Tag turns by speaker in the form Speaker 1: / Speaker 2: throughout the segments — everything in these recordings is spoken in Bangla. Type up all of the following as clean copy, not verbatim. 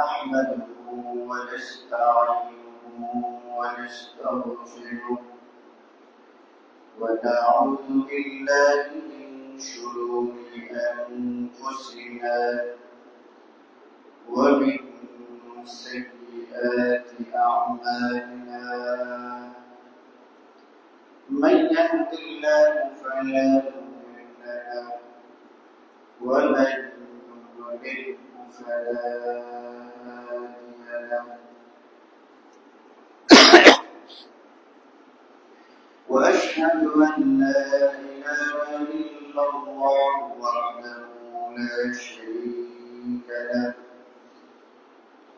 Speaker 1: نحمده ونستعينه ونستغفره ونعوذ بالله من شرور أنفسنا ومن سيئات أعمالنا من يهد الله فلا مضل له ومن يضلل فلا هادي له وأشهد أن لا إله إلا الله وحده لا شريك له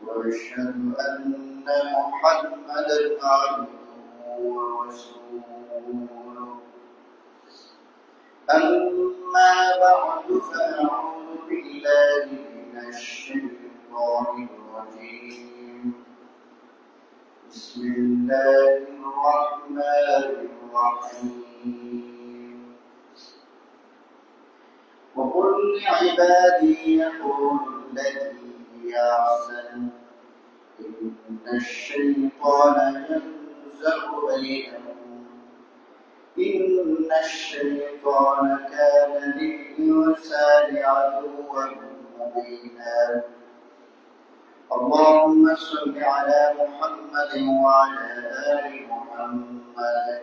Speaker 1: وأشهد أن محمدا عبده ورسوله أما بعد فأعوذ بالله من الشيطان الرجيم بسم الله الرحمن الرحيم وقل لعبادي يقولوا التي هي أحسن إن الشيطان ينزغ بينهم إن الشيطان كان للإنسان عدوا مبينا اللهم صل على محمد وعلى آل محمد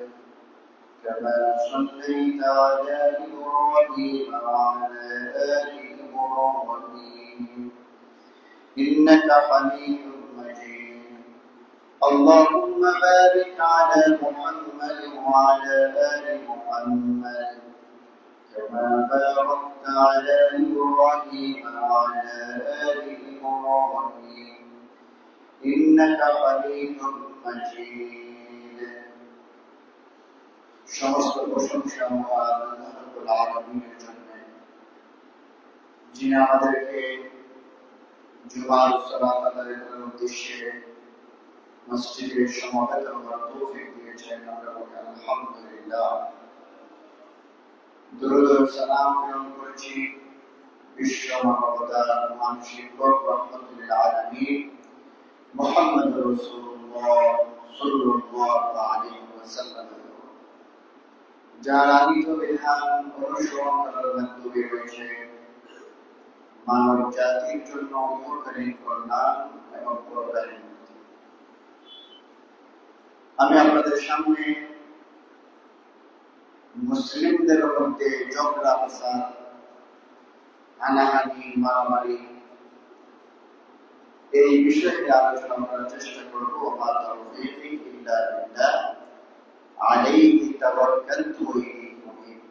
Speaker 1: كما صليت على إبراهيم وعلى آل إبراهيم إنك حميد مجيد اللهم بارك على محمد وعلى آل محمد كما باركت على إبراهيم وعلى آل إبراهيم إنك حميد مجيد সমস্ত প্রশংসা আল্লাহ রাব্বুল আলামিনের জন্য যিনি আমাদেরকে জুমার সালাত আদায় করার উদ্দেশ্যে মসজিদে সমবেত হওয়ার তৌফিক দিয়েছেন আমরা বলি আলহামদুলিল্লাহ দরুদ ও সালাম প্রেরণ করেছি বিশ্ব মানবতার মানসিক রহমতুল আলামিন মুহাম্মদ রাসূলুল্লাহ সাল্লাল্লাহু আলাইহি ওয়াসাল্লাম যার আনিত বিধান অনুসরণ করার মাধ্যমে রয়েছে মানব জাতির জন্য উপকারী কল্যাণ এবং পরকালীন মুক্তি। আমি আপনাদের সামনে মুসলিমদের মধ্যে ঝগড়া ফাসাদ হানাহানি মারামারি এই বিষয়ে আলোচনা করার চেষ্টা করব মা তাওফীকি ইল্লা বিল্লাহ আলাইহি তাওয়াক্কালতু ওয়া ইলাইহি উনীব।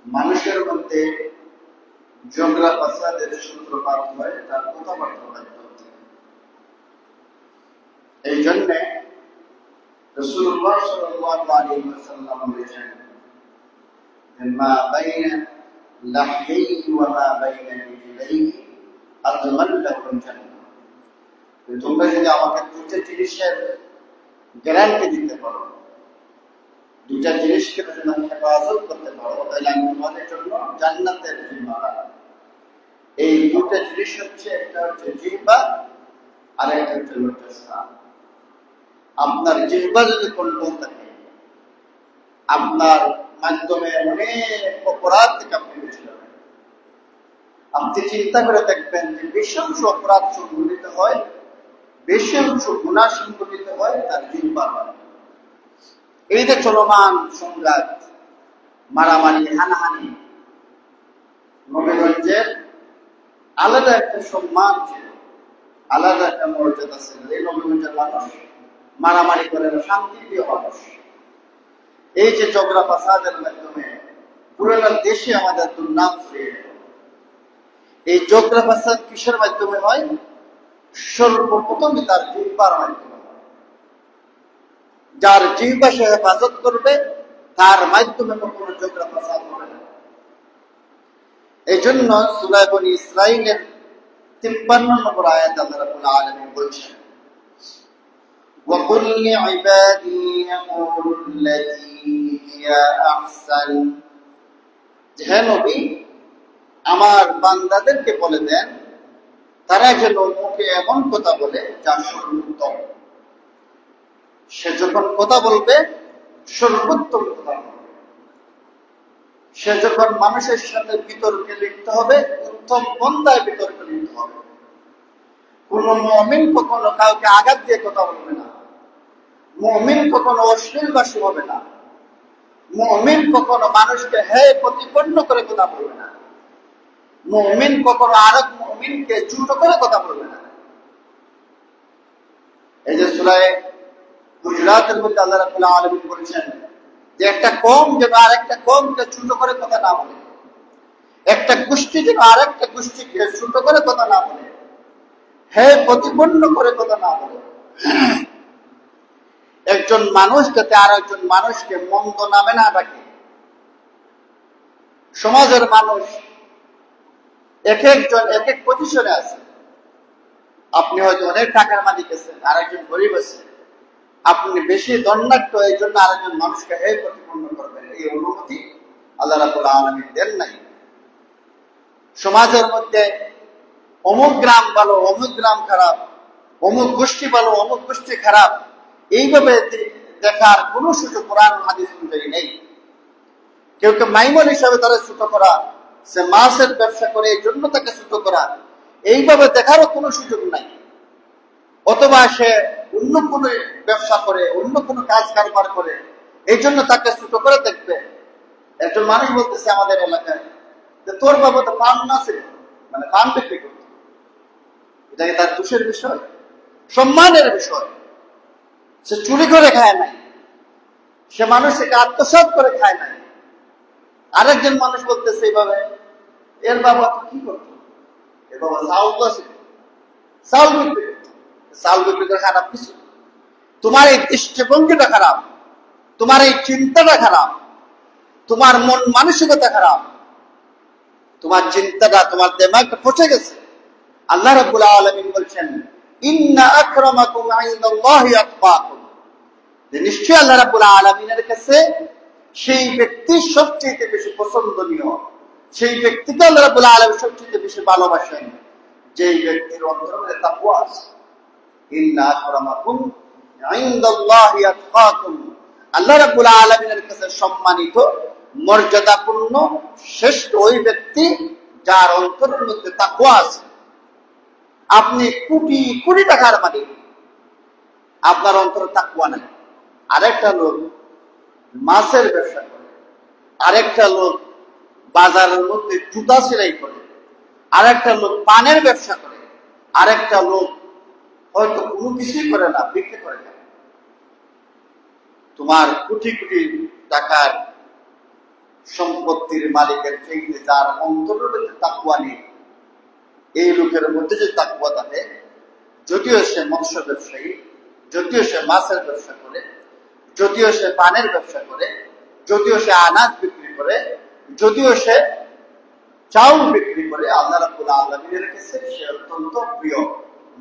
Speaker 1: মানুষের মধ্যে ঝগড়া ফাসাদের সূত্রপাত হয় তার কথাবার্তা থেকে। এই জন্য রাসূলুল্লাহ সাল্লাল্লাহু আলাইহি ওয়াসাল্লাম বলেছেন মা বাইনা লাহইহি ওয়া মা বাইনা রিজলাইহি আযমাল্লাহুল জান্নাহ। তোমরা যদি আমাকে দুটো জিনিসের গ্যারান্টি দিতে পারো, দুটা জিনিসকে তোমরা হেফাজত করতে পারো, তাহলে আমি তোমাদের জন্য জান্নাতের জিম্মাদার। এই দুটো জিনিস হচ্ছে, একটা হচ্ছে জিহ্বা আর একটা হচ্ছে লিসান। আপনার জিহ্বা যদি কন্ট্রোল থাকে, আপনার মাধ্যমে অনেক অপরাধ থেকে আপনি বেঁচে যাবেন। আপনি চিন্তা করে দেখবেন যে বেশি অংশ অপরাধ সংঘটিত হয়, বেশি অংশ গুনাহ সংঘটিত হয় তার জিহ্বার মাধ্যমে। এই যে চলমান সংঘাত, মারামারি, হানাহানি, নবীগঞ্জের আলাদা একটা সম্মান ছিল, আলাদা একটা মর্যাদা ছিল। এই নবীগঞ্জের মানুষ মারামারি করে না, শান্তিপ্রিয় মানুষ। এই যে ঝগড়া ফাসাদের মাধ্যমে পুরো দেশে আমাদের দুর্নাম ছড়িয়ে গেল। এই ঝগড়া ফাসাদ কিসের মাধ্যমে হয়? সর্বপ্রথম তার জিহ্বার মাধ্যমে। যার জিহ্বা সে হেফাজত করবে তার মাধ্যমে কখনো ঝগড়া ফাসাদ হবে না। এই জন্য সূরা বনী ইসরাঈলের 53 নম্বর আয়াত আল্লাহ রাব্বুল আলামিন বলছেন وقل لعبادي يقولوا التي هي أحسن। হে নবী, আমার বান্দাদেরকে বলে দেন তারা যেন মুখে এমন কথা বলে যা সর্বোত্তম। সে যখন কথা বলবে সর্বোত্তম কথা বলবে। সে যখন মানুষের সাথে বিতর্কে লিপ্ত হবে উত্তম পন্থায় বিতর্কে লিপ্ত হবে। কোন মুমিন কখনো কাউকে আঘাত দিয়ে কথা বলবে না। মুমিন কখনো অশ্লীলবাসী হবে না। মুমিন কখনো মানুষকে হেয় প্রতিপন্ন করে কথা বলবে না। মুমিন কখনো আরেক মুমিনকে ছোট করে কথা বলবে না। এই যে সূরা হুজুরাতের মধ্যে আল্লাহ রাব্বুল আলামিন বলেছেন যে একটা কওম যেন আরেকটা কওমকে ছোট করে কথা না বলে, একটা গোষ্ঠী যেন আরেকটা গোষ্ঠীকে ছোট করে কথা না বলে, হেয় প্রতিপন্ন করে কথা না বলে। একজন মানুষ যাতে আরেকজন মানুষকে মন্দ নামে না ডাকে। সমাজের মানুষ এক একজন এক এক পজিশনে আছে। আপনি হয়তো অনেক টাকার মালিক আছেন, আরেকজন গরিব আছে। আপনি বেশি দণ্ডাঢ্য, এই জন্য আরেকজন মানুষকে হেয় প্রতিপন্ন করবেন, এই অনুমতি আল্লাহ রাব্বুল আলামিন দেন নাই। সমাজের মধ্যে অমুক গ্রাম ভালো, অমুক গ্রাম খারাপ, অমুক গোষ্ঠী ভালো, অমুক গোষ্ঠী খারাপ, এইভাবে দেখার কোন সুযোগ কোরআন হাদিস অনুযায়ী নেই। কেউ কেউ মাইমন হিসাবে তারা ছোট করা, সে মাছের ব্যবসা করে এই জন্য তাকে ছোট করা, এইভাবে দেখারও কোনো সুযোগ নাই। অথবা সে অন্য কোনো ব্যবসা করে, অন্য কোনো কাজ কারবার করে, এই জন্য তাকে ছোট করে দেখবে। একজন মানুষ বলতেছে আমাদের এলাকায় যে তোর বাবা তো পান না ছিল, মানে পান বিক্রি করত। এটা কি তার দোষের বিষয়? সম্মানের বিষয়। সে চুরি করে খায় নাই, সে মানুষকে আত্মসাৎ করে খায় নাই। আরেকজন মানুষ বলতেছে এইভাবে এর বাবা তো কি করতো, এর বাবা চাউল আছে, চাউল বিক্রি করতো। চাউল বিক্রি করে খারাপ কিছু? তোমার এই দৃষ্টিভঙ্গিটা খারাপ, তোমার এই চিন্তাটা খারাপ, তোমার মন মানসিকতা খারাপ, তোমার চিন্তাটা, তোমার দিমাগটা পচে গেছে। আল্লাহ রাব্বুল আলামিন বলছেন ইন্না আকরামাকুম ইনদাল্লাহি আতকাকুম, যে নিশ্চয়ই আল্লাহ রাব্বুল আলামিনের কাছে সেই ব্যক্তি সবচেয়ে বেশি পছন্দনীয়, সেই ব্যক্তিকে আল্লাহ রাব্বুল আলামিন সবচেয়ে বেশি ভালোবাসেন যেই ব্যক্তির অন্তরে তাকওয়া আছে। ইন্না আকরামাকুম ইনদাল্লাহি আতকাকুম, আল্লাহ রাব্বুল আলামিনের কাছে সম্মানিত, মর্যাদাপূর্ণ, শ্রেষ্ঠ ওই ব্যক্তি যার অন্তরের মধ্যে তাকওয়া আছে। আপনি কোটি কোটি টাকার মালিক, আপনার অন্তরে তাকওয়া নাই। আরেকটা লোক মাছের ব্যবসা করে, আরেকটা লোক বাজারের মধ্যে জুতা সেলাই করে, আরেকটা লোক পানের ব্যবসা করে, আরেকটা লোক হয়তো কোনো কিছুই করে না, বিক্রি করে না। তোমার কোটি কোটি টাকার সম্পত্তির মালিকের চাইতে যার অন্তরের মধ্যে তাকওয়া নেই, এই লোকের মধ্যে যে তাকওয়া থাকে, যদিও সে মৎস্য ব্যবসায়ী, যদিও সে মাছের ব্যবসা করে, যদিও সে পানের ব্যবসা করে, যদিও সে আনাজ বিক্রি করে, যদিও সে চাউল বিক্রি করে, আল্লাহ রাব্বুল আলামিনের কাছে সে অত্যন্ত প্রিয়,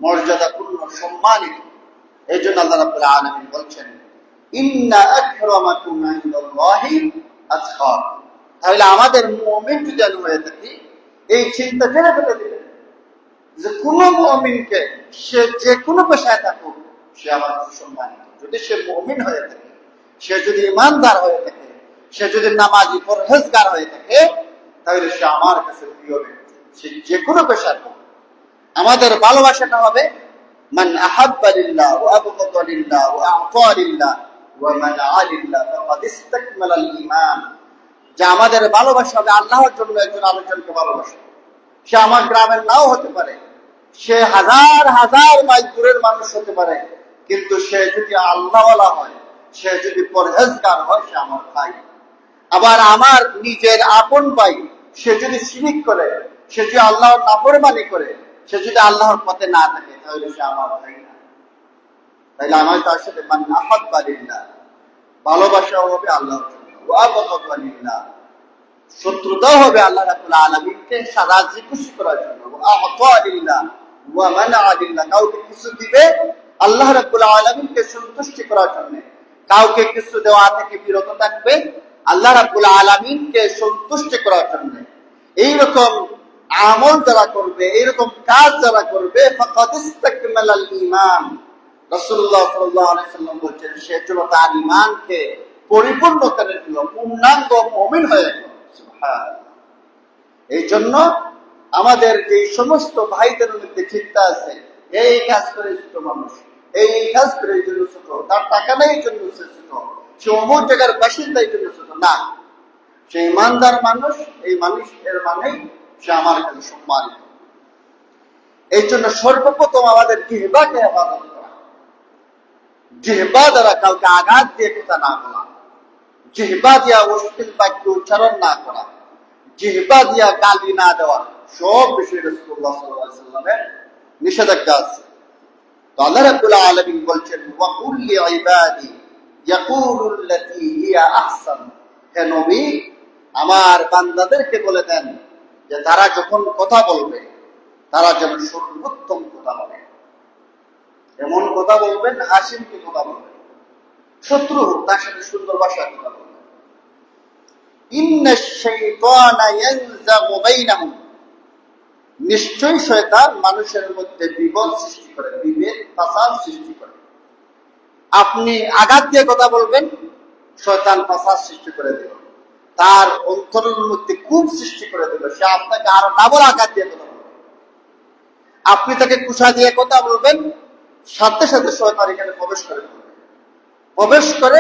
Speaker 1: মর্যাদাপূর্ণ, সম্মানিত। এই জন্য আল্লাহ রাব্বুল আলামিন বলছেন ইন্না আকরামাকুম ইনদাল্লাহি আতকাকুম। তাহলে আমাদের মুমিন যদি হয়ে থাকি, এই চিন্তা ফেলে ফেলে দিলেন যে কোন মুমিনকে সে যে কোনো পেশায় থাকুক সে আমার কাছে সম্মানিত। যদি সে মুমিন হয়ে থাকে, সে যদি ইমানদার হয়ে থাকে, সে যদি নামাজি পরহেজগার হয়ে থাকে, তাহলে সে আমার কাছে প্রিয় ব্যক্তি। সে যে কোনো পেশার হোক, আমাদের ভালোবাসাটা হবে মান আহাব্বা লিল্লাহ ওয়া আবগাদা লিল্লাহ ওয়া আ'তা লিল্লাহ ওয়া মানা'a লিল্লাহ ফাকাদ ইসতাকমালা আল ঈমান। যে আমাদের ভালোবাসা হবে আল্লাহর জন্য, একজন আরেকজনকে ভালোবাসা। সে আমার গ্রামের নাও হতে পারে, সে হাজার হাজার মাইল দূরের মানুষ হতে পারে, কিন্তু সে যদি আল্লাহওয়ালা হয়, সে যদি পরহেজগার হয়, সে আমার ভাই। আবার আমার নিজের আপন ভাই, সে যদি শিরিক করে, সে যদি আল্লাহর নাফরমানি করে, সে যদি আল্লাহর পথে না থাকে, তাহলে সে আমার ভাই না। তাইলে আমার তার সাথে মান আহাব্বা লিল্লাহ, ভালোবাসা হবে আল্লাহর জন্য, ওয়া আবগাদা লিল্লাহ, শত্রুতাও হবে আল্লাহ রাব্বুল আলামিনকে রাজি খুশি করার জন্য, ওয়া আ'তা লিল্লাহ ওয়া মানা'a লিল্লাহ, কাউকে কিছু দিবে আল্লাহ রাব্বুল আলামিনকে সন্তুষ্টি করার জন্য, কাউকে কিছু দেওয়া থেকে বিরত থাকবে আল্লাহ রাব্বুল আলামিনকে সন্তুষ্ট করার জন্য। এইরকম আমল যারা করবে, এরকম কাজ যারা করবে, ফাকাদ ইসতাকমালাল ঈমান, রাসূলুল্লাহ সাল্লাল্লাহু আলাইহি সাল্লাম বলেছেন সে হলো তার ঈমানকে পরিপূর্ণ করে দিল, পূর্ণাঙ্গ মুমিন হয়ে গেল। সুবহানাল্লাহ। এই জন্য আমাদের যে সমস্ত ভাইদের মধ্যে চিন্তা আছে, এই কাজ করে ছোট মানুষ, এই কাজ করে এই জন্য ছোট, তার টাকা নেই এই জন্য সে ছোট, সে অমুক জায়গার বাসিন্দা এই জন্য ছোট, না, সে ইমানদার মানুষ, এই মানুষের মানেই সে আমার কাছে সম্মানিত। এই জন্য সর্বপ্রথম আমাদের জিহ্বাকে হেফাজত করা, জিহ্বা দ্বারা কাউকে আঘাত দিয়ে কথা না বলা, জিহ্বা দিয়া অশ্লীল বাক্য উচ্চারণ না করা, জিহ্বা দিয়া গালি না দেওয়া, সব বিষয়ে রাসূলুল্লাহ সাল্লাল্লাহু আলাইহি ওয়াসাল্লামের নিষেধাজ্ঞা আছে। তো আল্লাহ রাব্বুল আলামিন বলছেন, ওয়া কুল লিইবাদি ইয়াকুলুল্লাতী হিয়া আহসান, হে নবী আমার বান্দাদেরকে বলে দেন যে তারা যখন কথা বলবে তারা যেন সর্বোত্তম কথা বলে। এমন কথা বলবেন, হাসিমকে কথা বলবেন, শত্রু হোক তার সাথে সুন্দর ভাষায় কথা বলবেন। ইন্নাশ শাইতানা ইয়ানজাগু বাইনাহুম, নিশ্চয়ই শয়তান মানুষের মধ্যে বিভেদ সৃষ্টি করে, বিভেদ ফাসাদ সৃষ্টি করে। আপনি আঘাত দিয়ে কথা বলবেন, শয়তান ফাসাদ সৃষ্টি করে দেবে, তার অন্তরের মধ্যে খুব সৃষ্টি করে দেবে, সে আপনাকে আরো ডাবল আঘাত দিয়ে কথা বলবে। আপনি তাকে কুশা দিয়ে কথা বলবেন, সাথে সাথে শয়তান এখানে প্রবেশ করে দেবে, প্রবেশ করে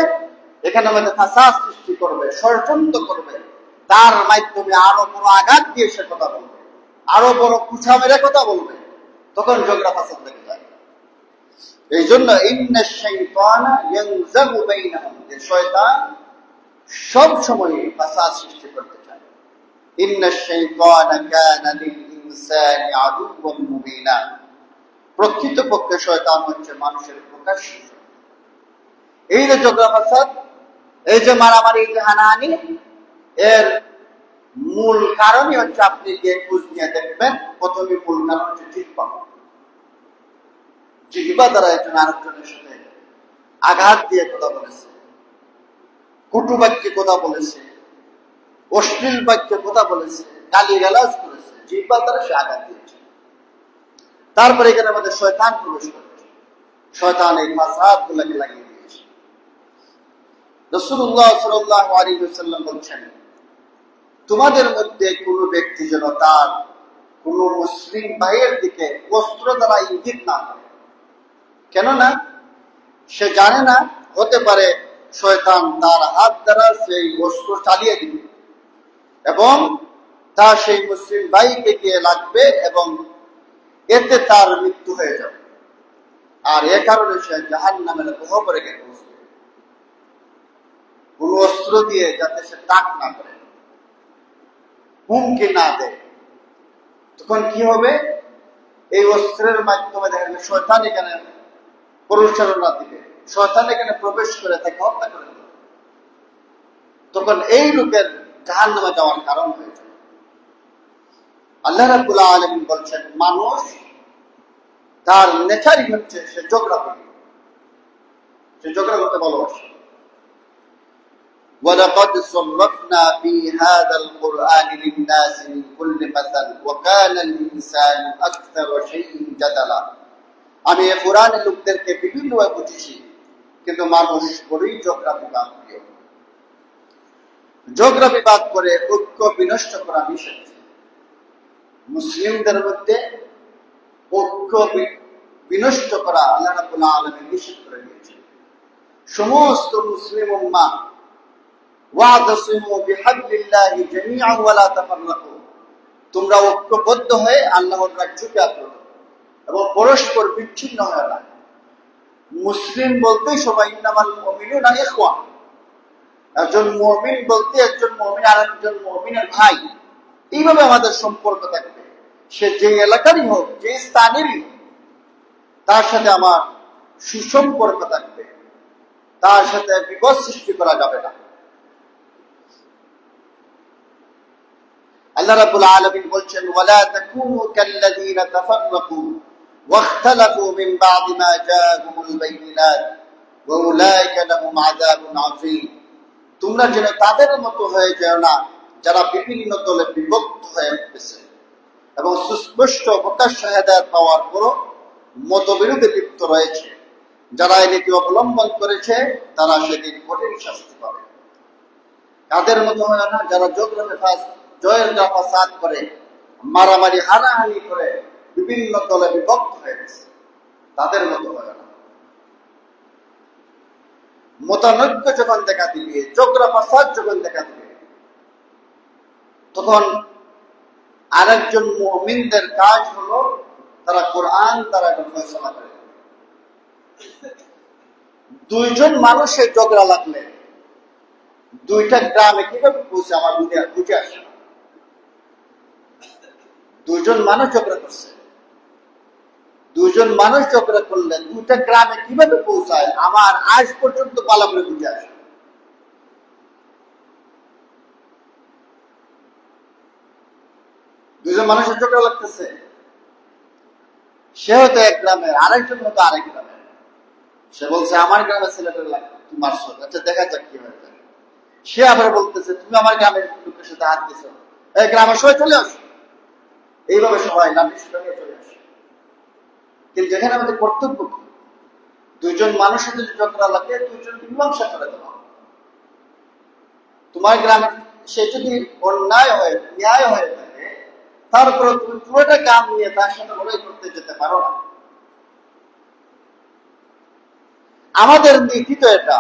Speaker 1: এখানে আমাদের ফাসাদ সৃষ্টি করবে, ষড়যন্ত্র করবে, তার মাধ্যমে আরো বড় আঘাত দিয়ে সে কথা বলবে, আরো বড় কুশা মেরে কথা বলবে, তখন ঝগড়া ফাসাদ লেগে যায়। এই জন্য ইন্নাশ শাইতানা ইয়ানজাগু বাইনাহুম, যে শয়তান সব সময় ফাসাদ সৃষ্টি করতে চায়। ইন্নাশ শাইতানা কানা লিল ইনসানি আদুওয়ান মুবিনা, প্রকৃতপক্ষে শয়তান হচ্ছে মানুষের প্রকাশ্য শত্রু। এই যে ঝগড়া ফাসাদ, এই যে মারামারি, এই যে হানাহানি, এর মূল কারণই হচ্ছে, আপনি যে খোঁজ নিয়ে দেখবেন, প্রথমে মূল কারণ হচ্ছে জিহ্বা। জিহ্বা দ্বারা একজন আরেকজনের সাথে আঘাত দিয়ে কথা বলেছে, কটু বাক্যে কথা বলেছে, অশ্লীল বাক্যে কথা বলেছে, গালিগালাজ করেছে, জিহ্বা দ্বারা সে আঘাত দিয়েছে। তারপরে এখানে আমাদের শয়তান প্রবেশ করেছে, শয়তান এই ফাসাদ গুলাকে লাগিয়ে দিয়েছে। রাসূলুল্লাহ সাল্লাল্লাহু আলাইহি ওয়াসাল্লাম বলছেন, তোমাদের মধ্যে কোনো ব্যক্তি যেন তার কোনো মুসলিম ভাইয়ের দিকে অস্ত্র দ্বারা ইঙ্গিত না করে, কেননা সে জানে না, হতে পারে শয়তান তার হাত দ্বারা সেই অস্ত্র চালিয়ে দিবে এবং তা সেই মুসলিম ভাইকে গিয়ে লাগবে এবং এতে তার মৃত্যু হয়ে যাবে, আর এ কারণে সে জাহান্নামের গহ্বরে গিয়ে পৌঁছবে। কোন অস্ত্র দিয়ে যাতে সে তাক না করে, হুমকি না দেয়, তখন কি হবে? এই অস্ত্রের মাধ্যমে দেখা যাবে শয়তান এখানে পরিচালনা দিবে, শয়তান এখানে প্রবেশ করে তাকে হত্যা করে দেবে, তখন এই লোকের জাহান্নামে যাওয়ার কারণ হয়ে যাবে। আল্লাহ রাব্বুল আলামিন বলছেন, মানুষ তার নেচারই হচ্ছে সে ঝগড়া করে, সে ঝগড়া করতে ভালোবাসে। وَلَقَدْ صَرَّفْنَا فِي هَذَا الْقُرْآنِ لِلنَّاسِ مِنْ كُلِّ مَثَلٍ وَكَانَ الْإِنسَانُ أَكْثَرَ شَيْءٍ جَدَلًا, আমি এই কোরআনে লোকদেরকে বিভিন্নভাবে বুঝিয়েছি, কিন্তু মানুষ বড়ই ঝগড়া বিবাদ প্রিয়। ঝগড়া বিবাদ করে ঐক্য বিনষ্ট করা নিষেধ। মুসলিমদের মধ্যে ঐক্য বিনষ্ট করা আল্লাহ রাব্বুল আলামিন নিষেধ করে দিয়েছেন। সমস্ত মুসলিম উম্মাহ ওয়াতাসিমু বিহাবলিল্লাহি জামিআন ওয়া লা তাফাররাকু, তোমরা ঐক্যবদ্ধ হয়ে আল্লাহর রাজ্যকে আঁকড়ো এবং পরস্পর বিচ্ছিন্ন হয় না। মুসলিম বলতে সবাই ইন্নামাল মুমিনুনা ইখওয়া, একজন মুমিন বলতে একজন মুমিন আরেকজন মুমিনের ভাই, এইভাবে আমাদের সম্পর্ক থাকবে। সে যে এলাকারই হোক, যে স্থানেরই হোক, তার সাথে আমার সুসম্পর্ক থাকবে, তার সাথে বিপদ সৃষ্টি করা যাবে না। আল্লাহ রাব্বুল আলামিন বলছেন, ওয়ালা তাকুনু কাল্লাযীনা তাফাররাকু ওয়াখতালাফু মিন বা'দি মা জাআহুমুল বাইয়িনাত ওয়া উলাইকা লাহুম আযাবুন আযীম, তোমরা যেন তাদের মতো হয়ে যাও না যারা বিভিন্ন দলে বিভক্ত হয়ে গেছে এবং সুস্পষ্ট প্রকাশ্য হেদায়েত পাওয়ার পরও মতবিরোধে লিপ্ত রয়েছে। যারা এই নীতি অবলম্বন করেছে তারা সেদিন কঠিন শাস্তি পাবে। কাদের মতো হয় না? যারা জয়ের ফাসাদ করে, মারামারি হানাহানি করে বিভিন্ন দলে বিভক্ত হয়ে গেছে, তাদের মতো হয় না। মতানৈক্য যখন দেখা দিবে, জোগরা ফাসাদ যখন দেখা দিবে, তখন আরেকজন মুমিনদের কাজ হলো তারা কোরআন তারা ফয়সালা করে। দুইজন মানুষের ঝগড়া লাগলে দুইটা গ্রামে কিভাবে পৌঁছে আমার বুঝে আসে না। দুইজন মানুষ ঝগড়া করছে, দুইজন মানুষ ঝগড়া করলে দুইটা গ্রামে কিভাবে পৌঁছায় আমার আজ পর্যন্ত ভালো করে বুঝে আসে। দুইজন মানুষের ঝগড়া লাগতেছে, সে হয়তো এক গ্রামের, আরেকজন হয়তো আরেক গ্রামের। সে বলছে আমার গ্রামের ছেলেটার লাগবে, তুমি মারছো, আচ্ছা দেখা যাক কি হয়েছে। সে আবার বলতেছে তুমি আমার গ্রামের লোকের সাথে হাত দিছো, এই গ্রামের সবাই চলে আসো। এইভাবে সবাই লাঠির সাথে নিয়ে চলে আসে। কিন্তু এখানে আমাদের কর্তব্য কি? দুইজন মানুষের যদি ঝগড়া লাগে দুইজন মীমাংসা করে দেওয়া। তোমার গ্রামের সে যদি অন্যায় হয়ে ন্যায় হয়ে থাকে, তারপরে তুমি পুরোটা গ্রাম নিয়ে তার সাথে লড়াই করতে যেতে পারো না। আমাদের নীতি তো এটা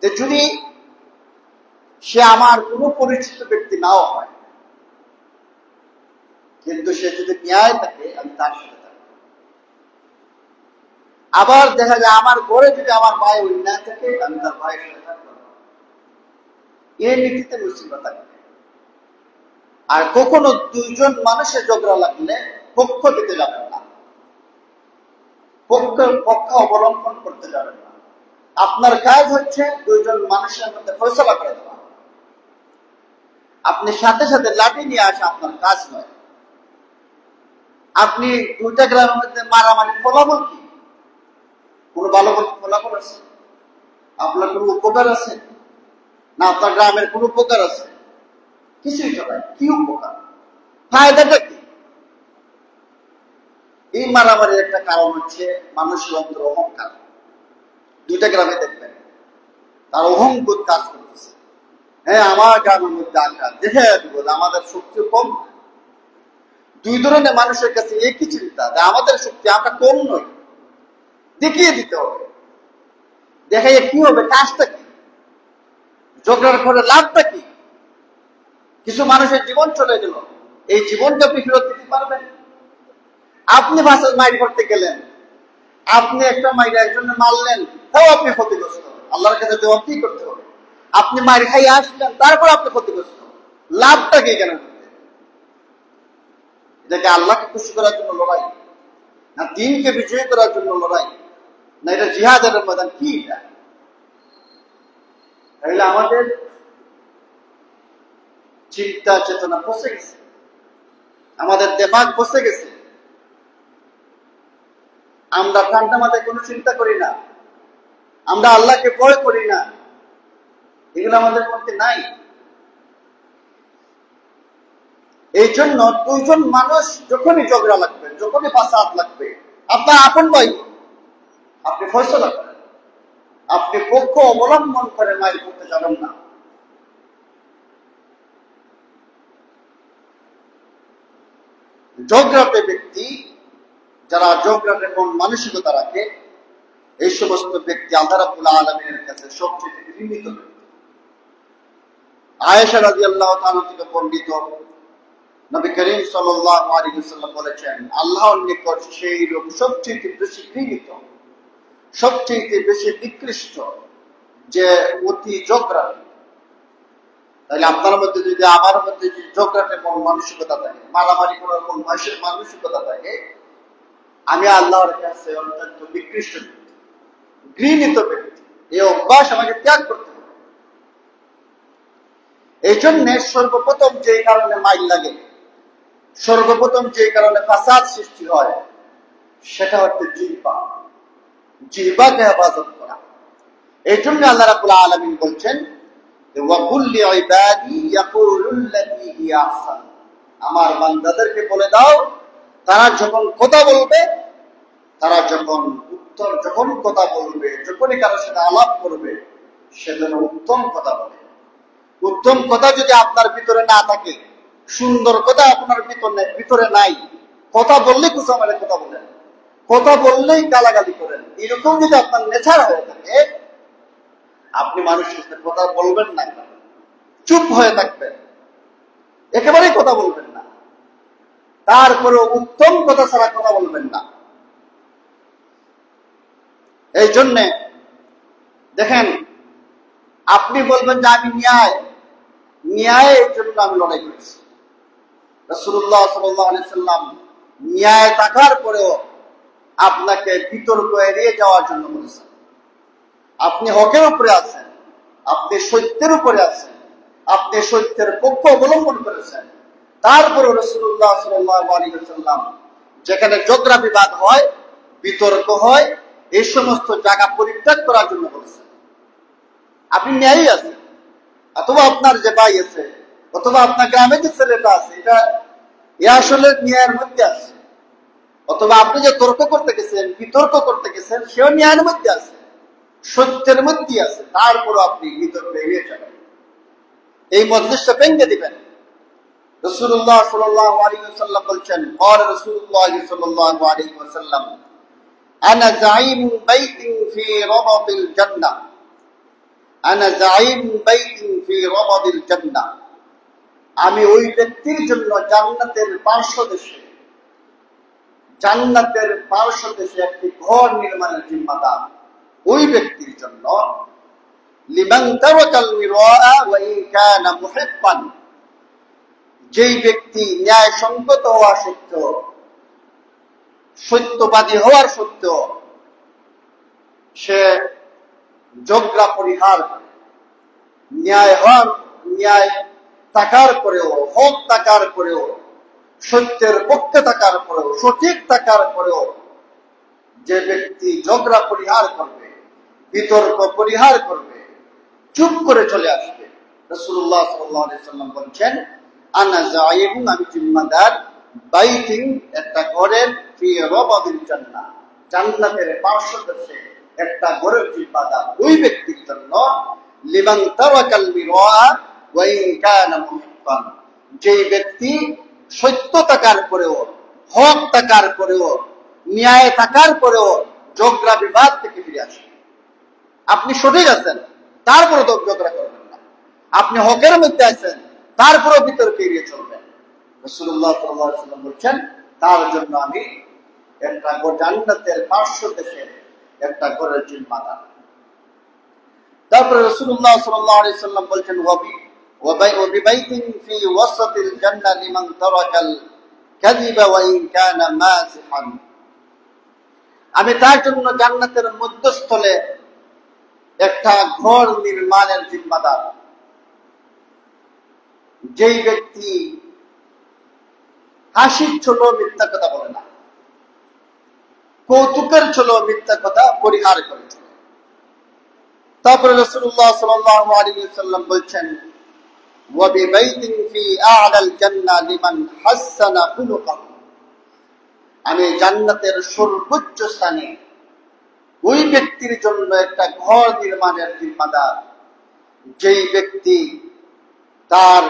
Speaker 1: যে যদি সে আমার কোনো পরিচিত ব্যক্তি নাও হয়, কিন্তু সে যদি ন্যায় থাকে আমি তার সাথে থাকবো। আবার দেখা যায় আমার ঘরে যদি আমার ভাই অন্যায় থাকে আমি তার ভাইয়ের সাথে থাকবো। এই নীতিতে মুসিবত থাকবে। আর কখনো দুইজন মানুষের ঝগড়া লাগলে পক্ষ দিতে যাবেন না, পক্ষ অবলম্বন করতে যাবেন না। আপনার কাজ হচ্ছে দুইজন মানুষের মধ্যে ফয়সালা করে দেওয়া। আপনি সাথে সাথে লাঠি নিয়ে আসা আপনার কাজ নয়। আপনি দুইটা গ্রামের মধ্যে মারামারির ফলাফল কি? কোন ভালো ফলাফল আছে? আপনার কোন উপকার আছে না? আপনার গ্রামের কোন উপকার আছে? কিছুই তো নাই। কি উপকার? ফায়দাটা কি? এই মারামারির একটা কারণ হচ্ছে মানুষের অন্তর অহংকার। দুইটা গ্রামে দেখবেন তার অহংবোধ কাজ করতেছে। হ্যাঁ, আমার গ্রামের মধ্যে আঘাত দেখে দিব, আমাদের শক্তি কম। দুই ধরনের মানুষের কাছে একই চিন্তা, আমাদের শক্তি, আমরা কম নই, দেখিয়ে দিতে হবে। দেখাইয়ে কি হবে? কাজটা কি? ঝগড়ার করে লাভটা কি? কিছু মানুষের জীবন চলে গেল, এই জীবনটা আপনি ফেরত দিতে পারবেন? আপনি ভাষার মাইর করতে গেলেন, আপনি একটা মাইর একজনে মারলেন, তাও আপনি ক্ষতিগ্রস্ত, আল্লাহর কাছে জবাব কি করতে হবে? আপনি মাইর খাইয়ে আসলেন, তারপর আপনি ক্ষতিগ্রস্ত। লাভটা কি? কেন এটাকে আল্লাহকে খুশি করার জন্য লড়াই, না দ্বীনকে বিজয় করার জন্য লড়াই, না এটা জিহাদের ময়দান? কি এটা? তাহলে আমাদের চিন্তা চেতনা বসে গেছে, আমাদের দেমাগ বসে গেছে। আমরা ঠান্ডা মাথায় কোনো চিন্তা করি না, আমরা আল্লাহকে ভয় করি না, এগুলো আমাদের মধ্যে নাই। এই জন্য দুইজন মানুষ যখনই ঝগড়া লাগবে, যখনই ফাসাদ লাগবে, আপনার আপন ভাই, আপনি ফয়সালা করেন। আপনি পক্ষ অবলম্বন করে মাইল করতে যাবেন না। ঝগড়াটে ব্যক্তি, যারা ঝগড়াটে কোন মানসিকতা রাখে, এই সমস্ত ব্যক্তি আল্লাহ রাব্বুল আলামিনের কাছে সবচেয়ে ঘৃণিত ব্যক্তি। আয়েশা রাদিয়াল্লাহু তাআলা থেকে বর্ণিত, নবী করিম সাল্লাল্লাহু আলাইহি ওয়াসাল্লাম বলেছেন, আল্লাহর নিকট সেই লোক সবচেয়ে বেশি ঘৃণিত, সবচেয়ে বেশি নিকৃষ্ট, যে অতি ঝগড়াটে। তাহলে আপনার মধ্যে যদি, আমার মধ্যে যদি ঝগড়াটে মন মানসিকতা থাকে, মারামারি করার মন মানসিকতা থাকে, আমি আল্লাহর কাছে অত্যন্ত নিকৃষ্ট ব্যক্তি, ঘৃণিত ব্যক্তি। এই অভ্যাস আমাকে ত্যাগ করতে হবে। এই জন্য সর্বপ্রথম যে কারণে মাইল লাগে, সর্বপ্রথম যে কারণে ফাসাদ সৃষ্টি হয়, সেটা হচ্ছে জিহ্বা, জিহ্বাকে হেফাজত করা। এই জন্য আল্লাহ রাব্বুল আলামিন বলছেন, ওয়া কুল্লি ইবাদি ইয়াকুলুল্লাতী হিয়া আহসান, আমার বান্দাদেরকে বলে দাও, তারা যখন কথা বলবে, তারা যখন কথা বলবে, যখনই কারোর সাথে আলাপ করবে, সেজন্য উত্তম কথা বলে। উত্তম কথা যদি আপনার ভিতরে না থাকে, সুন্দর কথা আপনার ভিতরে নাই, কথা বললে কুসামারে কথা বলেন, কথা বললেই গালাগালি করেন, এরকম যদি আপনার নেচার হয়ে থাকে, আপনি মানুষের সাথে কথা বলবেন না, চুপ হয়ে থাকবেন, একেবারেই কথা বলবেন না। তারপরে উত্তম কথা ছাড়া কথা বলবেন না। এই জন্যে দেখেন, আপনি বলবেন যে আমি ন্যায়ের জন্য আমি লড়াই করেছি। রাসূলুল্লাহ সাল্লাল্লাহু আলাইহি সাল্লাম ন্যায় থাকার পরেও আপনাকে বিতর্ক এড়িয়ে যাওয়ার জন্য বলেছেন। আপনি হকের উপরে আছেন, আপনি সত্যের উপরে আছেন, আপনি সত্যের পক্ষ অবলম্বন করেছেন, তারপরে রাসূলুল্লাহ সাল্লাল্লাহু আলাইহি ওয়াসাল্লাম যেখানে ঝগড়া বিবাদ হয়, বিতর্ক হয়, এই সমস্ত জায়গা পরিত্যাগ করার জন্য বলেছেন। আপনি ন্যায়ই আছেন, অথবা আপনার যে ভাই আছে, অথবা আপনার গ্রামে যে ছেলেটা আছে, এটা আসলে ন্যায়ের মধ্যে আছে, অথবা আপনি যে তর্ক করতে গেছেন, বিতর্ক করতে গেছেন, সেও ন্যায়ের মধ্যে আছে, সত্যের মধ্যে আছে, তারপর আপনি বিতর্ক এড়িয়ে যাবেন, এই মজলিসটা ভেঙে দিবেন। রাসূলুল্লাহ সাল্লাল্লাহু আলাইহি ওয়াসাল্লাম বলছেন, ক্বালা রাসূলুল্লাহ সাল্লাল্লাহু আলাইহি ওয়াসাল্লাম, আনা যাঈমু বাইতিন ফি রাবাতিল জান্নাহ, আনা যাঈমু বাইতিন ফি রাবাতিল জান্নাহ, আমি ওই ব্যক্তির জন্য জান্নাতের পার্শ্বদেশে একটি ঘর নির্মাণের জিম্মাদার। ওই ব্যক্তির জন্য লিমান তারাকাল মিরাআ ওয়া ইন কানা মুহিব্বান, যেই ব্যক্তি ন্যায়সঙ্গত হওয়া সত্ত্বেও, সত্যবাদী হওয়ার সত্ত্বেও সে ঝগড়া পরিহার করে, ন্যায় থাকার পরেও, হক থাকার পরেও, সত্যের পক্ষে থাকার পরেও, সঠিক থাকার পরেও যে ব্যক্তি ঝগড়া পরিহার করবে, বিতর্ক পরিহার করবে, চুপ করে চলে আসবে, রাসূলুল্লাহ সাল্লাল্লাহু আলাইহি ওয়াসাল্লাম বলেন, আনা যাঈমুন, আমি জিম্মাদার, বাইতিন, একটা ঘরের, ফি রাবাদিল জান্নাহ, জান্নাতের পার্শ্বদেশে একটা ঘরের জিম্মাদার। ওই ব্যক্তির জন্য লিমান তারাকাল মিরাআ ওয়া ইন কানা মুহিব্বান, যেই ব্যক্তি সত্য থাকার পরেও, হক থাকার পরেও, ন্যায় থাকার পরেও ঝগড়া বিবাদ থেকে ফিরে আসে। আপনি সঠিক আছেন, তারপরে তো ঝগড়া করবেন না, আপনি হকের মধ্যে আছেন, তারপরে বিতর্কে এড়িয়ে চলবেন। রাসূলুল্লাহ সাল্লাল্লাহু আলাইহি ওয়াসাল্লাম বলছেন, তার জন্য আমি একটা জান্নাতের পার্শ্বদেশে একটা ঘরের জিম্মাদার। তারপরে রাসূলুল্লাহ সাল্লাল্লাহু আলাইহি ওয়াসাল্লাম বলছেন, ওয়া বিবাইতিন ফি ওয়াসাতিল জান্নাহ লিমান তারাকাল কাযিবা ওয়া ইন কানা মাসিহান, আমি তার জন্য জান্নাতের মধ্যস্থলে একটা ঘর নির্মাণের জিম্মাদার। যেই ব্যক্তি হাসির ছলো মিথ্যা কথা বলে না, কৌতুকের ছলো মিথ্যা কথা পরিহার করে চলে। তারপরে রাসূলুল্লাহ সাল্লাল্লাহু আলাইহি ওয়াসাল্লাম বলছেন, ওয়া বিবাইতিন ফি আ'লাল জান্নাহ লিমান হাসানা খুলুকাহু, আমি জান্নাতের সর্বোচ্চ স্থানে ওই ব্যক্তির জন্য একটা ঘর নির্মাণের জিম্মাদার, যেই ব্যক্তি তার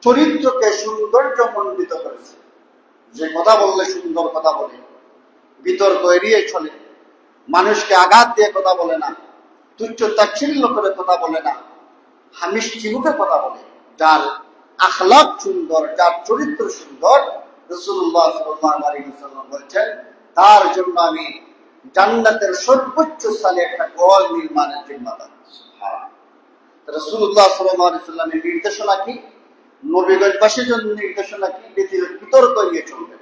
Speaker 1: চরিত্রকে সৌন্দর্যমণ্ডিত করেছে, যে কথা বললে সুন্দর কথা বলে, বিতর্ক এড়িয়ে চলে, মানুষকে আঘাত দিয়ে কথা বলে না, তুচ্ছ তাচ্ছিল্য করে কথা বলে না, হামিশ চিমুকে কথা বলে, যার আখলাক সুন্দর, যার চরিত্র সুন্দর, রাসূলুল্লাহ সাল্লাল্লাহু আলাইহি ওয়াসাল্লাম বলেছেন, তার জন্য আমি জান্নাতের সর্বোচ্চ স্থানে একটা ঘর নির্মাণের জিম্মাদার। রাসূলুল্লাহ সাল্লাল্লাহু আলাইহি ওয়াসাল্লামের নির্দেশনা কি? নবীগণবাসীর জন্য নির্দেশনা কি? বিতর্ক এড়িয়ে চলবেন,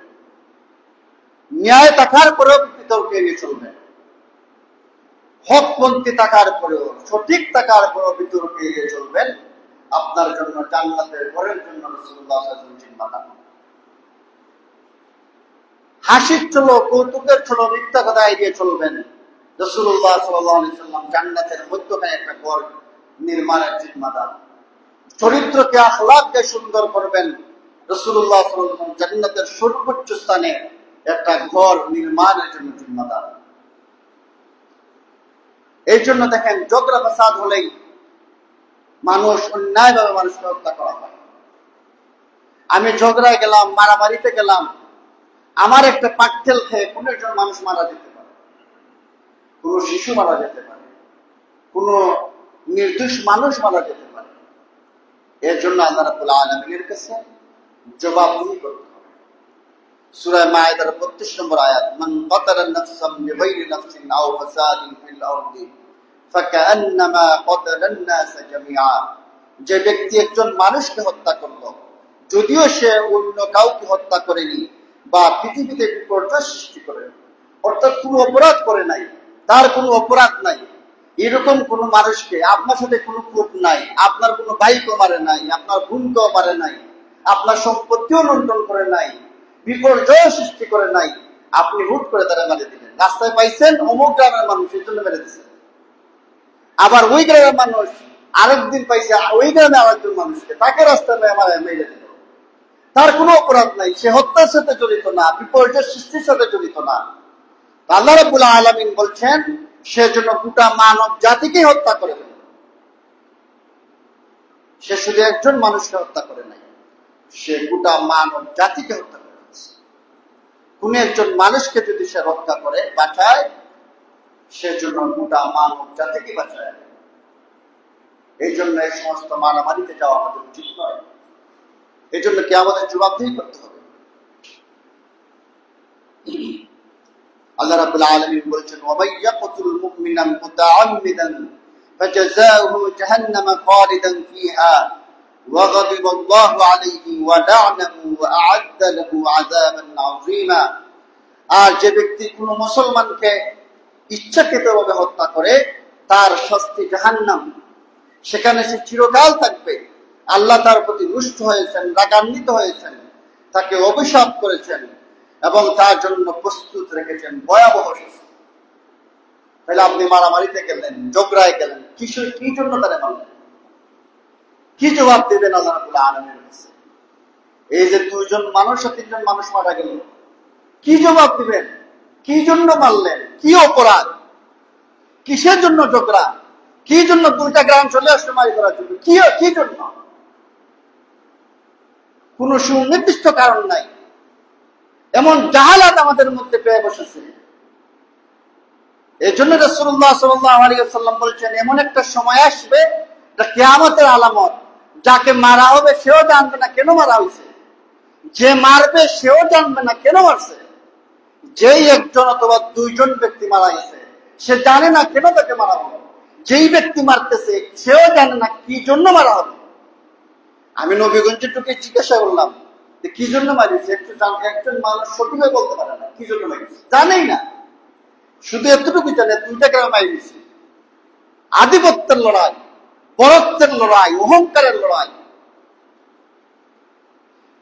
Speaker 1: ন্যায় থাকার পরেও বিতর্ক এড়িয়ে চলবেন, হকপন্থী থাকার পরেও, সঠিক থাকার পরেও বিতর্ক এড়িয়ে চলবেন। আপনার জন্য জান্নাতের ঘরের জন্য রাসূলুল্লাহ সাল্লাল্লাহু আলাইহি ওয়াসাল্লাম জিম্মাদার। হাসির চলো, কৌতুকের চলো, মিথ্যা কথা এড়িয়ে চলবেন। রাসূলুল্লাহ সাল্লাল্লাহু আলাইহি ওয়াসাল্লাম জান্নাতের মধ্যখানে একটা ঘর নির্মাণের জিম্মাদার। চরিত্রকে, আখলাককে সুন্দর করবেন, রাসূলুল্লাহ সাল্লাল্লাহু আলাইহি ওয়াসাল্লাম জান্নাতের সর্বোচ্চ স্থানে একটা ঘর নির্মাণের জন্য জিম্মাদার। এই জন্য দেখেন ঝগড়া ফাসাদ হলেই মানুষ অন্যায়ভাবে মানুষকে হত্যা করা হয়। আমি ঝগড়ায় গেলাম, মারামারিতে গেলাম, আমার একটা পাটকেল খেয়ে কোন একজন মানুষ মারা যেতে পারে, কোন শিশু মারা যেতে পারে, কোন নির্দোষ মানুষ মারা যেতে পারে। এর জন্য আল্লাহ রাব্বুল আলামিনের কাছে জবাবদিহি করতে হবে। সূরা মায়েদার 32 নম্বর আয়াত, মান কাতালা নাফসান বিগাইরি নাফসিন আও ফাসাদিন ফিল আরদি ফাকান্নামা কাতালান নাস জামিআ। যে ব্যক্তি একজন মানুষকে হত্যা করলো, যদিও সে অন্য কাউকে হত্যা করেনি বা পৃথিবীতে বিপর্যয় সৃষ্টি করেনি, অর্থাৎ কোনো অপরাধ করে নাই, তার কোনো অপরাধ নাই, এরকম কোন মানুষকে, আপনার সাথে কোনো ক্ষোভ নাই, আপনার কোনো ভাইকেও মারে নাই, আপনার বোনকেও মারে নাই, আপনার সম্পত্তিও লুণ্ঠন করে নাই, বিপর্যয় সৃষ্টি করে নাই, আপনি হুট করে তারা মেরে দিলেন। রাস্তায় পাইছেন অমুক গ্রামের মানুষ, এই জন্য মেরে দিচ্ছেন। আবার ওই গ্রামের মানুষ আরেকদিন পাইছে ওই গ্রামে আরেকজন মানুষকে, তাকে রাস্তায় মেরে দিল। তার কোনো অপরাধ নাই, সে হত্যার সাথে জড়িত না, বিপর্যয় সৃষ্টির সাথে জড়িত না। আল্লাহ রাব্বুল আলামিন বলছেন সেজন্য গোটা মানব জাতিকে হত্যা করে ফেলে। সে শুধু একজন মানুষকে হত্যা করে নাই, সে গোটা মানব জাতিকে হত্যা করে ফেলেছে। কোন একজন মানুষকে যদি সে রক্ষা করে, বাঁচায়, সেজন্য গোটা মানব জাতিকে বাঁচায়। এই জন্য এই সমস্ত মারামারিতে যাওয়া আমাদের উচিত নয়। এই জন্য কি আমাদের জবাবদিহি করতে হবে। আল্লাহ রাব্বুল আলামিন বলেছেন, ওয়া মান ইয়াকতুল মুমিনান মুতাআম্মিদান ফাজাযাউহু জাহান্নাম খালিদান ফিহা ওয়া গাদিবা আল্লাহু আলাইহি ওয়া লা'নাহু ওয়া আ'আদ্দা লাহু আযাবান আযীমা। আর যে ব্যক্তি কোনো মুসলমানকে ইচ্ছাকৃতভাবে হত্যা করে, তার শাস্তি জাহান্নাম, সেখানে সে চিরকাল থাকবে। আল্লাহ তার প্রতি রুষ্ট হয়েছেন, রাগান্বিত হয়েছেন, তাকে অভিশাপ করেছেন এবং তার জন্য প্রস্তুত রেখেছেন ভয়াবহ শাস্তি। তাহলে আপনি মারামারিতে গেলেন, ঝগড়ায় গেলেন, কি জন্য তারা মারলেন? কি জবাব দেবেন আল্লাহ রাব্বুল আলামিনের কাছে? এই যে দুইজন মানুষ, তিনজন মানুষ মারা গেল, কি জবাব দিবেন? কি জন্য মারলেন? কি অপরাধ? কিসের জন্য ঝগড়া? কি জন্য দুইটা গ্রাম চলে আসলো মারি করার জন্য? কি জন্য? কোন সুনির্দিষ্ট কারণ নাই। এমন জাহালাত আমাদের মধ্যে পেয়ে বসেছে। এই জন্য রাসূলুল্লাহ সাল্লাল্লাহু আলাইহি ওয়াসাল্লাম বলছেন, এমন একটা সময় আসবে, এটা কিয়ামতের আলামত, যাকে মারা হবে সেও জানবে না কেন মারা হয়েছে, যে মারবে সেও জানবে না কেন মারছে। যেই একজন অথবা দুইজন ব্যক্তি মারা গেছে, সে জানে না কেন তাকে মারা হলো। যেই ব্যক্তি মারতেছে সেও জানে না কি জন্য মারা হলো। আমি নবীগঞ্জের টুকে জিজ্ঞাসা করলাম যে কি জন্য মারিয়েছে, একজন মানুষ সঠিকভাবে বলতে পারে না কি জন্য মারিয়েছে, জানেই না, শুধু এতটুকু জানে দুইটা গ্রাম মারিয়েছে। আধিপত্যের লড়াই, পরত্বের লড়াই, অহংকারের লড়াই।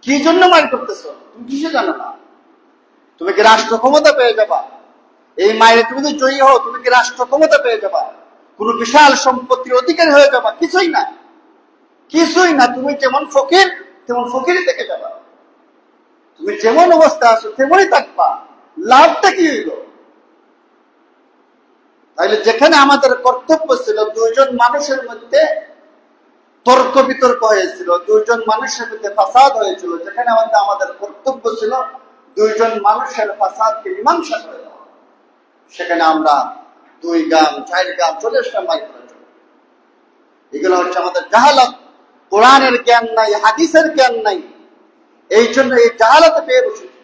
Speaker 1: কি জন্য মারি করতেছ তুমি কিসে জানো না? তুমি কি রাষ্ট্র ক্ষমতা পেয়ে যাবা? এই মায়ের তুমি যদি জয়ী হও, তুমি কি রাষ্ট্র ক্ষমতা পেয়ে যাবা? কোন বিশাল সম্পত্তির অধিকারী হয়ে যাবা? কিছুই না, কিছুই না। তুমি যেমন ফকির তেমন ফকিরই থেকে যাবা। তুমি যেমন অবস্থা আছো তেমনই থাকবা। লাভটা কি হইল? তাইলে যেখানে আমাদের কর্তব্য ছিল, দুইজন মানুষের মধ্যে তর্ক বিতর্ক হয়েছিল, দুইজন মানুষের মধ্যে ফাসাদ হয়েছিল, যেখানে আমাদের কর্তব্য ছিল দুইজন মানুষের ফাসাদকে মীমাংসা করে দেওয়া, সেখানে আমরা 2 গ্রাম 4 গ্রাম চলে আসলাম মারি করার জন্য। এগুলো হচ্ছে আমাদের জাহালাত। কোরআনের জ্ঞান নাই, হাদিসের জ্ঞান নাই। এই জন্য এই জাহালাতে পেয়ে বসেছে।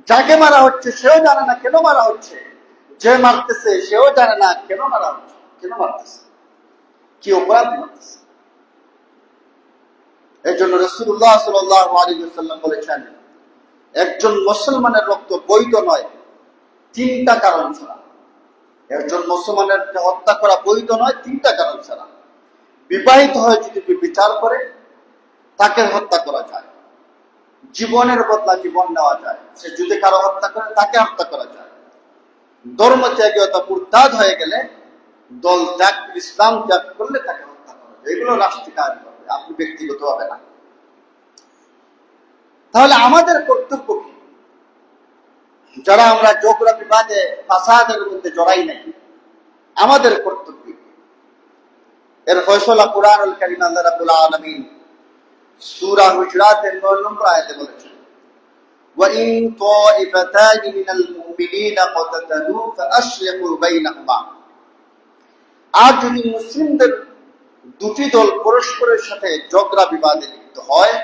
Speaker 1: যাকে মারা হচ্ছে সেও জানে না কেন মারা হচ্ছে, যে মারতেছে সেও জানে না কেন মারা হচ্ছে, কেন মারতেছে, কি অপরাধ মারতেছে। এই জন্য রাসূলুল্লাহ সাল্লাল্লাহু আলাইহি ওয়াসাল্লাম বলেছেন, একজন মুসলমানের রক্ত বৈধ নয় 3টা কারণ ছাড়া। একজন মুসলমানের হত্যা করা বৈধ নয় 3টা কারণ ছাড়া। বিবাহিত হয়ে যদি বিচার করে তাকে হত্যা করা যায়, জীবনের বদলা জীবন নেওয়া যায়, সে যদি কারো হত্যা করে তাকে হত্যা করা যায়, ধর্ম ত্যাগী অথবা মুরতাদ হয়ে গেলে, দল ত্যাগ, ইসলাম ত্যাগ করলে তাকে হত্যা করা যায়। এগুলো রাষ্ট্রীয় কাজ হবে, আপনি ব্যক্তিগত হবে না। তাহলে আমাদের কর্তব্য কি? যারা আমরা ঝগড়া বিবাদে ফাসাদের মধ্যে জড়াই নাই, আমাদের কর্তব্য এর ফয়সালা কুরআনুল কারীম আল্লাহ রাব্বুল আলামিন সূরা হুজুরাতের 9 নম্বর আয়াতে বলেছেন, ওয়া ইন তাইফাতানি মিনাল মুমিনিনা ক্বাতালু ফাআসলিহু বাইনাহুমা। আর যদি মুসলিমদের দুটি দল পরস্পরের সাথে ঝগড়া বিবাদে লিপ্ত হয়,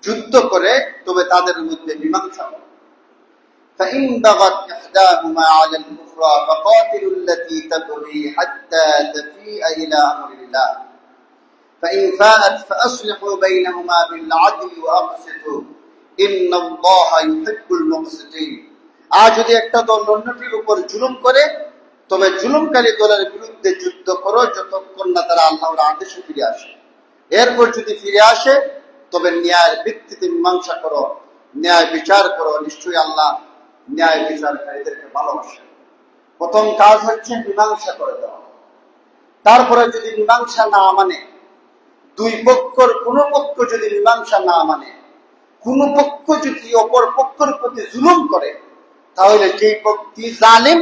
Speaker 1: যুদ্ধ করে, তবে তাদের মধ্যে মীমাংসা করো। فإن بغت إحداهما على الأخرى فقاتلوا التي تبغي حتى تفيء إلى أمر الله فإن فاءت فأصلحوا بينهما بالعدل وأقسطوا إن الله يحب المقسطين। আর যদি একটা দল অন্যটির উপর জুলুম করে, তবে জুলুমকারী দলের বিরুদ্ধে যুদ্ধ করো যতক্ষণ না তারা আল্লাহর আদেশে ফিরে আসে। এরপর যদি ফিরে আসে, তবে ন্যায়ের ভিত্তিতে মীমাংসা করো, ন্যায় বিচার করো। নিশ্চয়ই আল্লাহ ন্যায় বিচারকারীদেরকে ভালোবাসেন। প্রথম কাজ হচ্ছে মীমাংসা করে দেওয়া। তারপরে যদি মীমাংসা না মানে, দুই পক্ষের কোনো পক্ষ যদি মীমাংসা না মানে, কোন পক্ষ যদি অপর পক্ষের প্রতি জুলুম করে, তাহলে যেই ব্যক্তি জালিম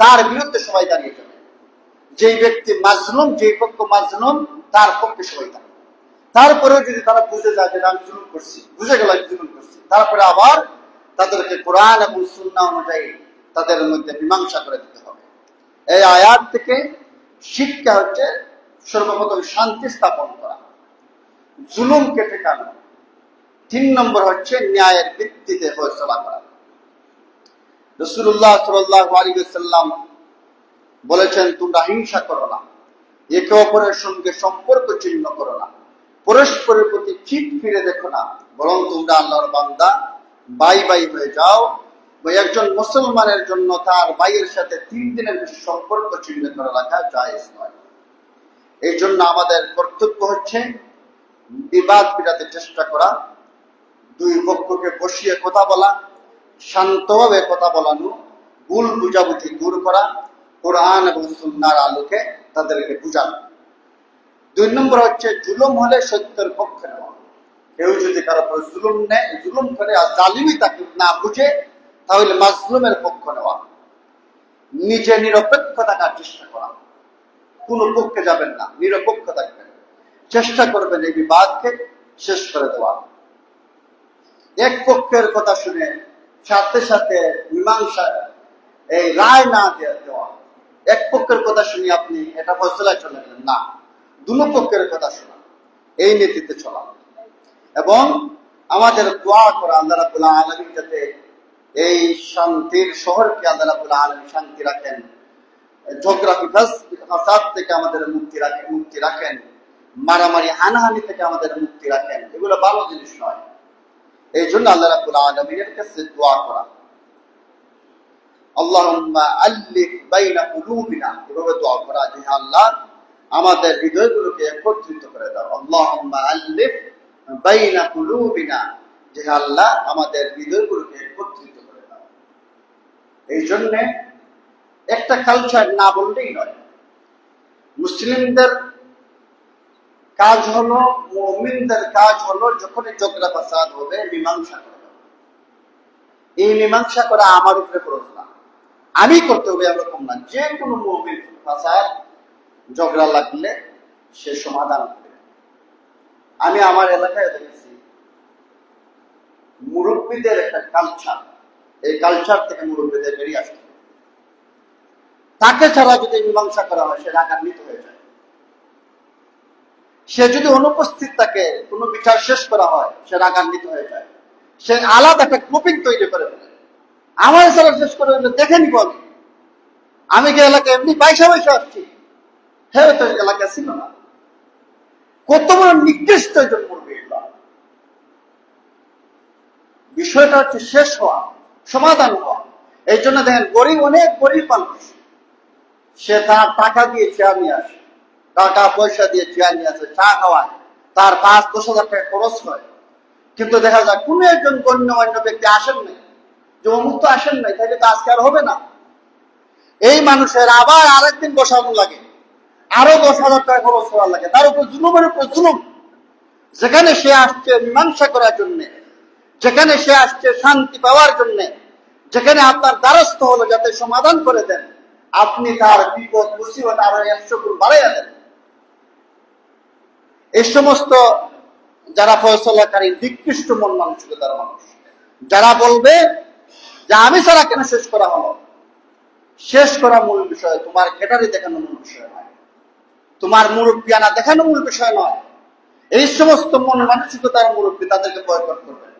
Speaker 1: তার বিরুদ্ধে সবাই দাঁড়িয়ে যাবে। যেই ব্যক্তি মাজলুম, যেই পক্ষ মাজলুম তার পক্ষে সবাই দাঁড়াবে। তারপরেও যদি তারা বুঝে যায় যে আমি জুলুম করছি, বুঝে গেল আমি জুলুম করছি, তারপরে আবার তাদেরকে কোরআন এবং সুন্নাহ অনুযায়ী তাদের মধ্যে মীমাংসা করে দিতে হবে। এই আয়াত থেকে শিক্ষা হচ্ছে সর্বপ্রথম শান্তি স্থাপন করা, জুলুমকে ঠেকানো। 3 নম্বর হচ্ছে ন্যায়ের ভিত্তিতে ফয়সালা করা। রাসূলুল্লাহ সাল্লাল্লাহু আলাইহি ওয়াসাল্লাম বলেছেন, তোমরা হিংসা করো না, একে অপরের সঙ্গে সম্পর্ক ছিন্ন করো না, পরস্পরের প্রতি ঠিক ফিরে দেখো না, বরং তোমরা আল্লাহর বান্দা, ভাই ভাই হয়ে যাও। একজন মুসলমানের জন্য তার ভাইয়ের সাথে 3 দিনের বেশি সম্পর্ক ছিন্ন করে রাখা জায়েজ নয়। এই জন্য আমাদের কর্তব্য হচ্ছে বিবাদ মেটাতে চেষ্টা করা, দুই পক্ষকে বসিয়ে কথা বলা, শান্তভাবে কথা বলানো, ভুল বুঝাবুঝি দূর করা, কোরআন এবং সুন্নাহর আলোকে তাদেরকে বুঝানো। 2 নম্বর হচ্ছে জুলুম হলে সত্যের পক্ষে নেওয়া। কেউ যদি কারো উপর জুলুম করে আর জালিমি তাকে না বুঝে, তাহলে মাজলুমের পক্ষ নেওয়া। নিজে নিরপেক্ষ থাকার চেষ্টা করা, কোন পক্ষে যাবেন না, নিরপেক্ষ থাকবেন, চেষ্টা করবেন এই বিবাদকে শেষ করে দেওয়া। এক পক্ষের কথা শুনে সাথে সাথে মীমাংসা এই রায় না দেওয়া। এক পক্ষের কথা শুনে আপনি এটা ফয়সালায় চলে গেলেন না, দুনো পক্ষের কথা শোনা, এই নীতিতে চলা। এবং আমাদের দোয়া করা আল্লাহ রাব্বুল আলামিন যাতে এই শান্তির শহরকে আল্লাহ রাব্বুল আলামিন শান্তি রাখেন, ঝগড়া ফাসাদ থেকে আমাদের মুক্তি রাখেন, মারামারি হানাহানি থেকে আমাদের মুক্তি রাখেন। এগুলো ভালো জিনিস নয়। এই জন্য আল্লাহ রাব্বুল আলামিনের কাছে দোয়া করা, আল্লাহুম্মা আল্লিফ বাইনা কুলুবিনা, এভাবে দোয়া করা যে আল্লাহ আমাদের হৃদয়গুলোকে একত্রিত করে দাও। আল্লাহুম্মা আল্লিফ বাইনা কুলুবিনা, যে আল্লাহ আমাদের হৃদয়গুলোকে একত্রিত করে দাও। এই জন্য একটা কালচার না বললেই নয়। মুসলিমদের কাজ হলো, মুমিনদের কাজ হলো, যখনই ঝগড়া ফাসাদ হবে মীমাংসা করা। এই মীমাংসা করা আমার উপরে ফরজ না, আমি করতে হবে এরকম না। যে কোনো মুমিন ফাসাদ ঝগড়া লাগলে সে সমাধান করে। আমি আমার এলাকায় দেখেছি মুরব্বীদের একটা কালচার, এই কালচার থেকে মুরব্বীদের বেরিয়ে আসতে, তাকে ছাড়া যদি মীমাংসা করা হয় সে রাগান্বিত হয়ে যায়। সে যদি অনুপস্থিত থাকে, কোনো বিচার শেষ করা হয়, সে রাগান্বিত হয়ে যায়। সে আলাদা একটা গ্রুপিং তৈরি করে ফেলে, আমার ছাড়া শেষ করে দেখে নিব আমি কি এলাকায় এমনি পয়সা আসছি, হ্যাঁ তো এলাকা ছিল না। কত বড় নিকৃষ্ট একজন করবে। বিষয়টা হচ্ছে শেষ হওয়া, সমাধান হওয়া। এই জন্য দেখেন অনেক গরিব মানুষ, সে তার টাকা দিয়ে চেয়ার নিয়ে আসে, টাকা পয়সা দিয়ে চেয়ার নিয়ে আসে, চা খাওয়ায়, তার 5-10 হাজার টাকা খরচ হয়। কিন্তু দেখা যায় কোন একজন গণ্যমান্য ব্যক্তি আসেন নাই, যে অমুক তো আসেন নাই, তাহলে তো আজকে আর হবে না। এই মানুষের আবার আরেকদিন বসানো লাগে, আরো 10 হাজার টাকা খরচ করার লাগে, তার উপর জুলুমের উপর জুলুম। যেখানে সে আসছে মীমাংসা করার জন্য, যেখানে সে আসছে শান্তি পাওয়ার জন্য, যেখানে আপনার দ্বারস্থ হলো যাতে সমাধান করে দেন, আপনি তার বিপদ মুসিবত আরো 100 গুণ বাড়াইয়া দেন। এই সমস্ত যারা ফয়সালাকারী নিকৃষ্ট মন মানসিকতার মানুষ, যারা বলবে যে আমি ছাড়া কেন শেষ করা হলো, শেষ করা মূল বিষয়, তোমার ক্যাটারি দেখানো মূল বিষয় নয়, তোমার মুরব্বিয়ানা দেখানো মূল বিষয় নয়। এই সমস্ত মন মানসিকতার মুরব্বী, তাদেরকে বয়কট করবেন।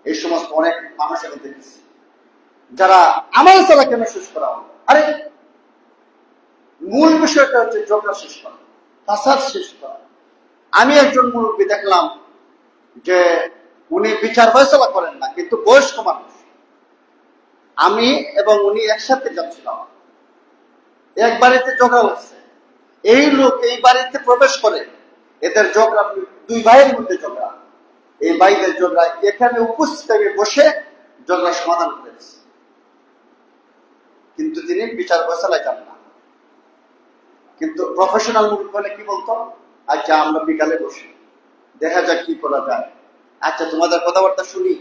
Speaker 1: এই সমস্ত অনেক মানুষ আমি দেখেছি যারা আমার ছাড়া কেন শেষ করা হলো। আরে মূল বিষয়টা হচ্ছে ঝগড়া শেষ করা, ফাসাদ শেষ করা। আমি একজন মুরব্বী দেখলাম যে উনি বিচার ফয়সালা করেন না, কিন্তু বয়স্ক মানুষ। আমি এবং উনি একসাথে যাচ্ছিলাম, এক বাড়িতে ঝগড়া হচ্ছে। এই লোক এই বাড়িতে প্রবেশ করে, এদের ঝগড়া 2 ভাইয়ের মধ্যে ঝগড়া, এই ভাইদের ঝগড়া এখানে উপস্থিত হয়ে বসে ঝগড়া সমাধান করেছে, কিন্তু তিনি বিচার ফয়সালায় যান না। কিন্তু প্রফেশনাল মুরব্বী হলে কি বলতো, আচ্ছা আমরা বিকালে বসি, দেখা যাক কি করা যায়, আচ্ছা তোমাদের কথাবার্তা শুনি।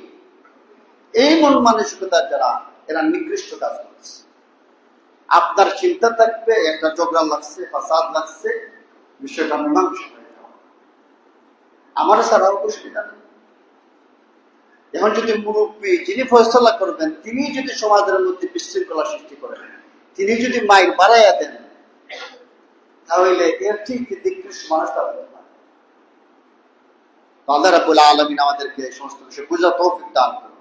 Speaker 1: এই মন মানসিকতার যারা, এরা নিকৃষ্ট কাজ করছে। আপনার চিন্তা থাকবে একটা ঝগড়া লাগছে, ফাসাদ লাগছে, বিষয়টা মীমাংসা হয়ে যাওয়া, আমার ছাড়াও অসুবিধা নেই। এখন যদি মুরব্বী যিনি ফয়সালা করবেন, তিনি যদি সমাজের মধ্যে বিশৃঙ্খলা সৃষ্টি করেন, তিনি যদি মাইর বাড়াইয়া দেন, তাহলে এর ঠিক নিকৃষ্ট মানুষটা হবে না। আল্লাহ রাব্বুল আলামিন আমাদেরকে এই সমস্ত বিষয় বুঝার তৌফিক দান করুন।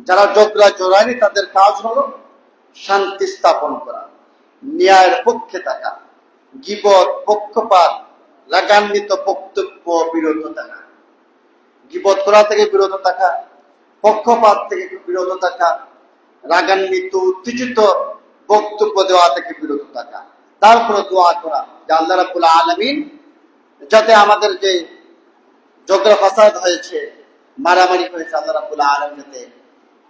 Speaker 1: যারা ঝগড়া জড়ায়নি, তাদের কাজ হলো শান্তি স্থাপন করা, ন্যায়ের পক্ষে থাকা, গীবত, পক্ষপাত, রাগান্বিত বক্তব্য বিরত থাকা, গীবত করা থেকে বিরত থাকা, পক্ষপাত থেকে বিরত থাকা, রাগান্বিত উত্তেজিত বক্তব্য দেওয়া থেকে বিরত থাকা। তারপরে দোয়া করা যে আল্লাহ রাব্বুল আলামিন যাতে আমাদের যে ঝগড়া ফাসাদ হয়েছে, মারামারি হয়েছে, আল্লাহ রাব্বুল আলামিন যাতে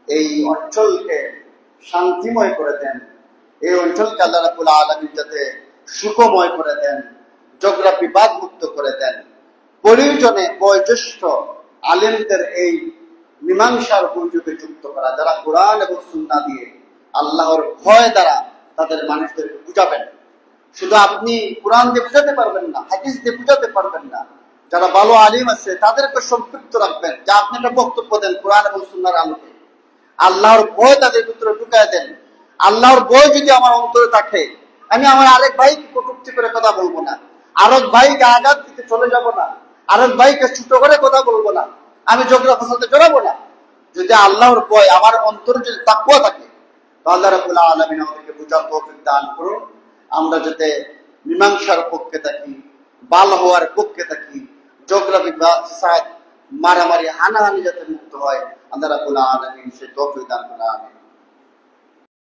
Speaker 1: এই অঞ্চলকে শান্তিময় করে দেন, এই অঞ্চলকে আল্লাহ রাব্বুল আলামিন যাতে সুখময় করে দেন, ঝগড়া বিবাদ মুক্ত করে দেন। প্রয়োজনে বয়োজ্যেষ্ঠ আলেমদের এই মীমাংসার বৈঠকে যুক্ত করা, যারা কোরআন এবং সুন্নাহ দিয়ে আল্লাহর ভয় দ্বারা তাদের মানুষদেরকে বুঝাবেন। শুধু আপনি কোরআন দিয়ে বুঝাতে পারবেন না, হাদিস দিয়ে বুঝাতে পারবেন না, যারা ভালো আলিম আছে তাদেরকে সম্পৃক্ত রাখবেন, যা আপনি একটা বক্তব্য দেন কোরআন এবং সুন্নাহর আলোকে, আল্লাহর ভয় তাদের ভিতরে ঢুকায় দেন। আল্লাহর ভয় যদি আমার অন্তরে থাকে, আমি আমার আরেক ভাইকে কটূক্তি করে কথা বলবো না, আরেক ভাইকে আঘাত দিতে চলে যাব না, আরেক ভাইকে ছোট করে কথা বলবো না, আমি ঝগড়া ফাসাদে জড়াবো না। যদি আল্লাহর ভয় আমার অন্তরে যদি তাকওয়া থাকে, তো আল্লাহ রাব্বুল আলামিন আমাদেরকে বুঝার তৌফিক দান করুন। আমরা যাতে মীমাংসার পক্ষে থাকি, ভালো হওয়ার পক্ষে থাকি, ঝগড়া বিবাদ ফাসাদ মারামারি হানাহানি যাতে মুক্ত হয়, আল্লাহ রাব্বুল আলামিন সেই তৌফিক দান করুন। আমিন।